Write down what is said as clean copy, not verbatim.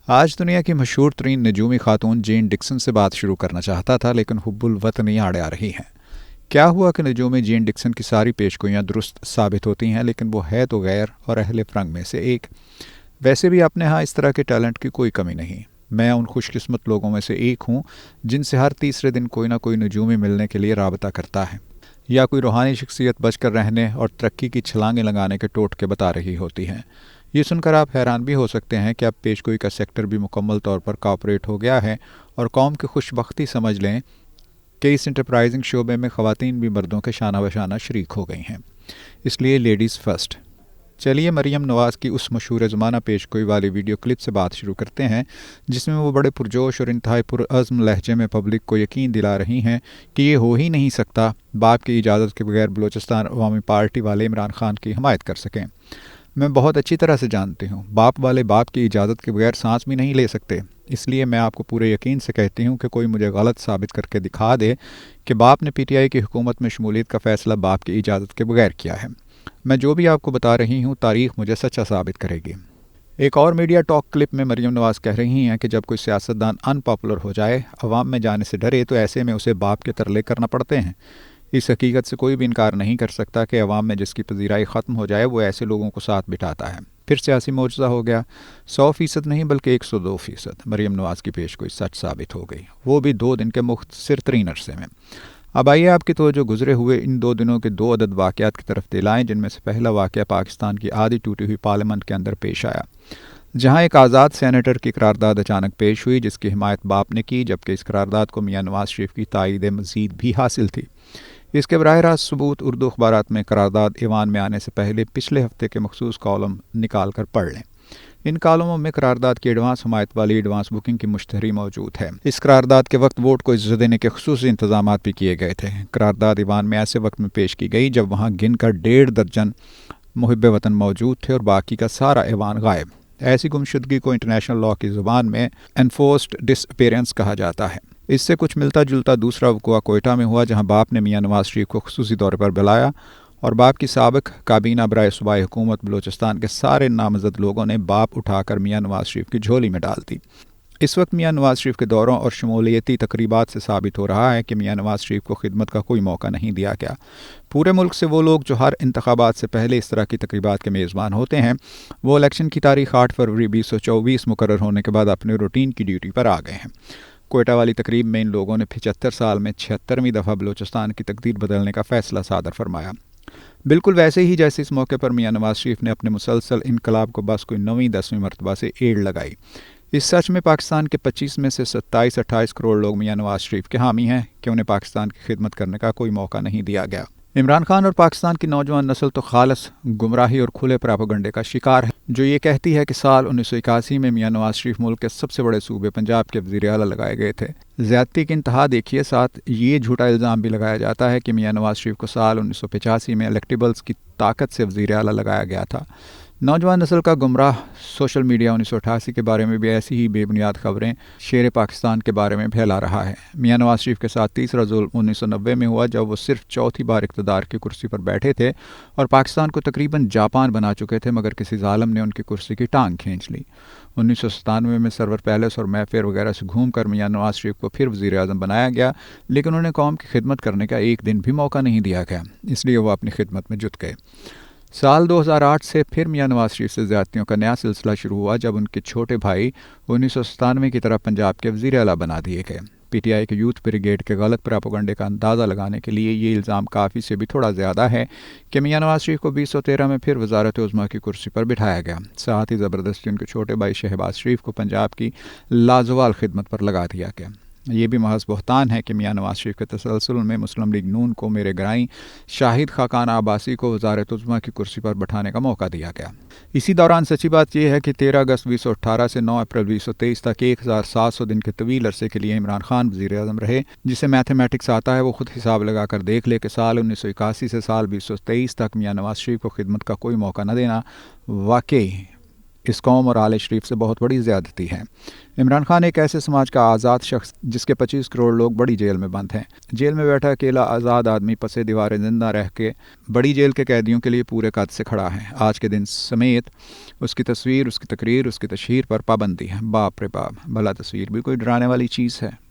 آج دنیا کی مشہور ترین نجومی خاتون جین ڈکسن سے بات شروع کرنا چاہتا تھا، لیکن حب الوطنی آڑے آ رہی ہیں۔ کیا ہوا کہ نجومی جین ڈکسن کی ساری پیشگوئیاں درست ثابت ہوتی ہیں، لیکن وہ ہے تو غیر اور اہل فرنگ میں سے ایک۔ ویسے بھی اپنے ہاں اس طرح کے ٹیلنٹ کی کوئی کمی نہیں۔ میں ان خوش قسمت لوگوں میں سے ایک ہوں جن سے ہر تیسرے دن کوئی نہ کوئی نجومی ملنے کے لیے رابطہ کرتا ہے، یا کوئی روحانی شخصیت بچ کر رہنے اور ترقی کی چھلانگیں لگانے کے ٹوٹکے بتا رہی ہوتی ہیں۔ یہ سن کر آپ حیران بھی ہو سکتے ہیں کہ اب پیشگوئی کا سیکٹر بھی مکمل طور پر کارپوریٹ ہو گیا ہے، اور قوم کی خوش بختی سمجھ لیں کہ اس انٹرپرائزنگ شعبے میں خواتین بھی مردوں کے شانہ بشانہ شریک ہو گئی ہیں۔ اس لیے لیڈیز فرسٹ۔ چلیے مریم نواز کی اس مشہور زمانہ پیشگوئی والی ویڈیو کلپ سے بات شروع کرتے ہیں، جس میں وہ بڑے پرجوش اور انتہائی پرعزم لہجے میں پبلک کو یقین دلا رہی ہیں کہ یہ ہو ہی نہیں سکتا باپ کی اجازت کے بغیر بلوچستان عوامی پارٹی والے عمران خان کی حمایت کر سکیں۔ میں بہت اچھی طرح سے جانتی ہوں، باپ والے باپ کی اجازت کے بغیر سانس بھی نہیں لے سکتے۔ اس لیے میں آپ کو پورے یقین سے کہتی ہوں کہ کوئی مجھے غلط ثابت کر کے دکھا دے کہ باپ نے پی ٹی آئی کی حکومت میں شمولیت کا فیصلہ باپ کی اجازت کے بغیر کیا ہے۔ میں جو بھی آپ کو بتا رہی ہوں، تاریخ مجھے سچا ثابت کرے گی۔ ایک اور میڈیا ٹاک کلپ میں مریم نواز کہہ رہی ہیں کہ جب کوئی سیاستدان ان پاپولر ہو جائے، عوام میں جانے سے ڈرے، تو ایسے میں اسے باپ کے ترلے کرنا پڑتے ہیں۔ اس حقیقت سے کوئی بھی انکار نہیں کر سکتا کہ عوام میں جس کی پذیرائی ختم ہو جائے وہ ایسے لوگوں کو ساتھ بٹھاتا ہے۔ پھر سیاسی معجزہ ہو گیا۔ 100% نہیں بلکہ 102% مریم نواز کی پیشگوئی سچ ثابت ہو گئی، وہ بھی 2 دن کے مختصر ترین عرصے میں۔ اب آئیے آپ کی توجہ گزرے ہوئے ان 2 دنوں کے 2 عدد واقعات کی طرف دلائیں، جن میں سے پہلا واقعہ پاکستان کی آدھی ٹوٹی ہوئی پارلیمنٹ کے اندر پیش آیا، جہاں ایک آزاد سینیٹر کی قرارداد اچانک پیش ہوئی جس کی حمایت باپ نے کی، جبکہ اس قرارداد کو میاں نواز شریف کی تائید مزید بھی حاصل تھی۔ اس کے براہ راست ثبوت اردو اخبارات میں قرارداد ایوان میں آنے سے پہلے پچھلے ہفتے کے مخصوص کالم نکال کر پڑھ لیں۔ ان کالموں میں قرارداد کی ایڈوانس حمایت والی ایڈوانس بکنگ کی مشتری موجود ہے۔ اس قرارداد کے وقت ووٹ کو اجازت دینے کے خصوصی انتظامات بھی کیے گئے تھے۔ قرارداد ایوان میں ایسے وقت میں پیش کی گئی جب وہاں گن کر 1.5 درجن محب وطن موجود تھے اور باقی کا سارا ایوان غائب۔ ایسی گمشدگی کو انٹرنیشنل لاء کی زبان میں انفورسڈ ڈس اپیئرنس کہا جاتا ہے۔ اس سے کچھ ملتا جلتا دوسرا وقوع کوئٹہ میں ہوا، جہاں باپ نے میاں نواز شریف کو خصوصی دورے پر بلایا اور باپ کی سابق کابینہ برائے صوبائی حکومت بلوچستان کے سارے نامزد لوگوں نے باپ اٹھا کر میاں نواز شریف کی جھولی میں ڈال دی۔ اس وقت میاں نواز شریف کے دوروں اور شمولیتی تقریبات سے ثابت ہو رہا ہے کہ میاں نواز شریف کو خدمت کا کوئی موقع نہیں دیا گیا۔ پورے ملک سے وہ لوگ جو ہر انتخابات سے پہلے اس طرح کی تقریبات کے میزبان ہوتے ہیں، وہ الیکشن کی تاریخ 8 فروری 2024 مقرر ہونے کے بعد اپنے روٹین کی ڈیوٹی پر آ گئے ہیں۔ کوئٹہ والی تقریب میں ان لوگوں نے 75 سال میں 76ویں دفعہ بلوچستان کی تقدیر بدلنے کا فیصلہ صادر فرمایا، بالکل ویسے ہی جیسے اس موقع پر میاں نواز شریف نے اپنے مسلسل انقلاب کو بس کوئی 9ویں 10ویں مرتبہ سے ایڑ لگائی۔ اس سچ میں پاکستان کے 25 میں سے 27-28 کروڑ لوگ میاں نواز شریف کے حامی ہیں کہ انہیں پاکستان کی خدمت کرنے کا کوئی موقع نہیں دیا گیا۔ عمران خان اور پاکستان کی نوجوان نسل تو خالص گمراہی اور کھلے پراپیگنڈے کا شکار ہے، جو یہ کہتی ہے کہ سال 1981 میں میاں نواز شریف ملک کے سب سے بڑے صوبے پنجاب کے وزیر اعلیٰ لگائے گئے تھے۔ زیادتی کی انتہا دیکھیے، ساتھ یہ جھوٹا الزام بھی لگایا جاتا ہے کہ میاں نواز شریف کو سال 1985 میں الیکٹیبلز کی طاقت سے وزیر اعلیٰ لگایا گیا تھا۔ نوجوان نسل کا گمراہ سوشل میڈیا 1988 کے بارے میں بھی ایسی ہی بے بنیاد خبریں شیر پاکستان کے بارے میں پھیلا رہا ہے۔ میاں نواز شریف کے ساتھ تیسرا ظلم 1990 میں ہوا، جب وہ صرف چوتھی بار اقتدار کی کرسی پر بیٹھے تھے اور پاکستان کو تقریباً جاپان بنا چکے تھے، مگر کسی ظالم نے ان کی کرسی کی ٹانگ کھینچ لی۔ 1997 میں سرور پیلس اور مے فیئر وغیرہ سے گھوم کر میاں نواز شریف کو پھر وزیر اعظم بنایا گیا، لیکن انہیں قوم کی خدمت کرنے کا ایک دن بھی موقع نہیں دیا گیا، اس لیے وہ اپنی خدمت میں جٹ گئے۔ سال 2008 سے پھر میاں نواز شریف سے زیادتیوں کا نیا سلسلہ شروع ہوا، جب ان کے چھوٹے بھائی 1997 کی طرح پنجاب کے وزیر اعلیٰ بنا دیے گئے۔ پی ٹی آئی کے یوتھ بریگیڈ کے غلط پراپیگنڈے کا اندازہ لگانے کے لیے یہ الزام کافی سے بھی تھوڑا زیادہ ہے کہ میاں نواز شریف کو 2013 میں پھر وزارت عظمیٰ کی کرسی پر بٹھایا گیا، ساتھ ہی زبردستی ان کے چھوٹے بھائی شہباز شریف کو پنجاب کی لازوال خدمت پر لگا دیا گیا۔ یہ بھی محض بہتان ہے کہ میاں نواز شریف کے تسلسل میں مسلم لیگ نون کو میرے گرائیں شاہد خاقان عباسی کو وزارت عظمیٰ کی کرسی پر بٹھانے کا موقع دیا گیا۔ اسی دوران سچی بات یہ ہے کہ 13 اگست 2018 سے 9 اپریل 2023 تک 1700 دن کے طویل عرصے کے لیے عمران خان وزیر اعظم رہے۔ جسے میتھمیٹکس آتا ہے وہ خود حساب لگا کر دیکھ لے کہ سال 1981 سے سال 2023 تک میاں نواز شریف کو خدمت کا کوئی موقع نہ دینا واقعی اس قوم اور آل شریف سے بہت بڑی زیادتی ہے۔ عمران خان ایک ایسے سماج کا آزاد شخص جس کے 25 کروڑ لوگ بڑی جیل میں بند ہیں۔ جیل میں بیٹھا اکیلا آزاد آدمی پس دیوار زندہ رہ کے بڑی جیل کے قیدیوں کے لیے پورے قد سے کھڑا ہے۔ آج کے دن سمیت اس کی تصویر، اس کی تقریر، اس کی تشہیر پر پابندی ہے۔ باپ رے باپ، بھلا تصویر بھی کوئی ڈرانے والی چیز ہے؟